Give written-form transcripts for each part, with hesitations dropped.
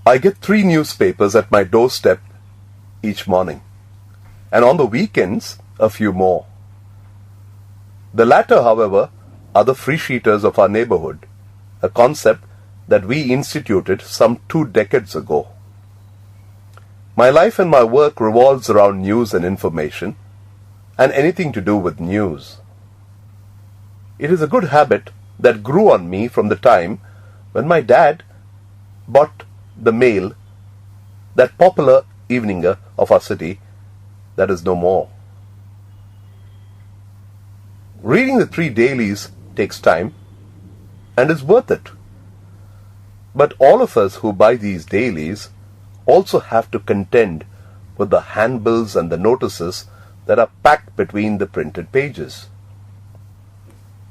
I get 3 newspapers at my doorstep each morning, and on the weekends, a few more. The latter, however, are the free sheeters of our neighborhood, a concept that we instituted some 2 decades ago. My life and my work revolves around news and information, and anything to do with news. It is a good habit that grew on me from the time when my dad bought the Mail, that popular eveninger of our city that is no more. Reading the 3 dailies takes time and is worth it. But all of us who buy these dailies also have to contend with the handbills and the notices that are packed between the printed pages.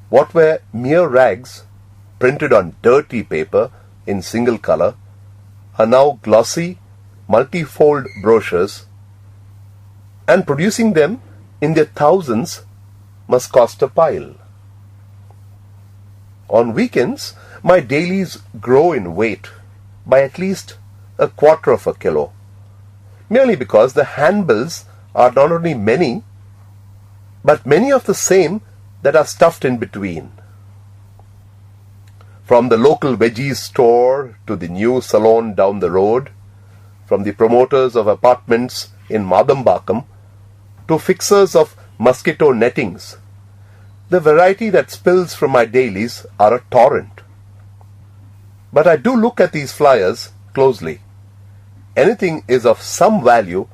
What were mere rags printed on dirty paper in single color are now glossy, multifold brochures, and producing them in their thousands must cost a pile. On weekends, my dailies grow in weight by at least 1/4 kilo, merely because the handbills are not only many, but many of the same that are stuffed in between. From the local veggies store to the new salon down the road, from the promoters of apartments in Madambakam to fixers of mosquito nettings, the variety that spills from my dailies are a torrent. But I do look at these flyers closely. Anything is of some value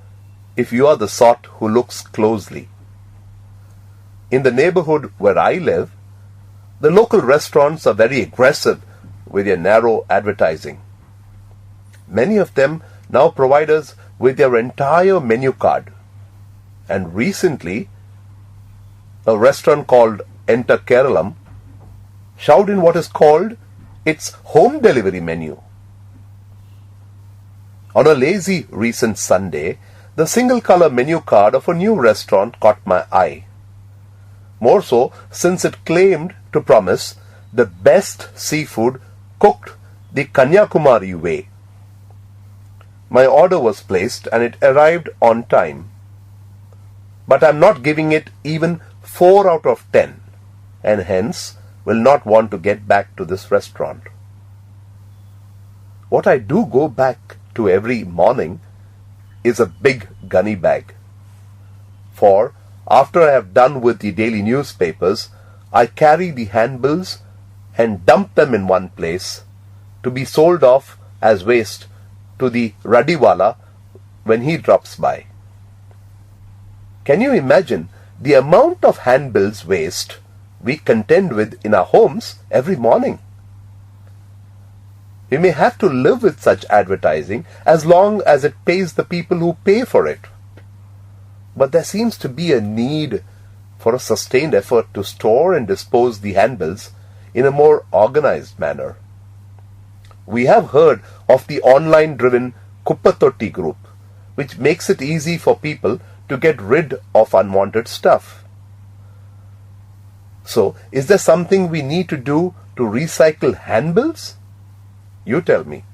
if you are the sort who looks closely. In the neighborhood where I live, the local restaurants are very aggressive with their narrow advertising. Many of them now provide us with their entire menu card. And recently, a restaurant called Enter Keralam showed in what is called its home delivery menu. On a lazy recent Sunday, the single color menu card of a new restaurant caught my eye. More so since it claimed to promise the best seafood cooked the Kanyakumari way. My order was placed and it arrived on time. But I'm not giving it even 4 out of 10, and hence will not want to get back to this restaurant. What I do go back to every morning is a big gunny bag. For after I have done with the daily newspapers, I carry the handbills and dump them in one place to be sold off as waste to the Radiwala when he drops by. Can you imagine the amount of handbills waste we contend with in our homes every morning? We may have to live with such advertising as long as it pays the people who pay for it. But there seems to be a need for a sustained effort to store and dispose the handbills in a more organized manner. We have heard of the online-driven Kuppattotti group, which makes it easy for people to get rid of unwanted stuff. So, is there something we need to do to recycle handbills? You tell me.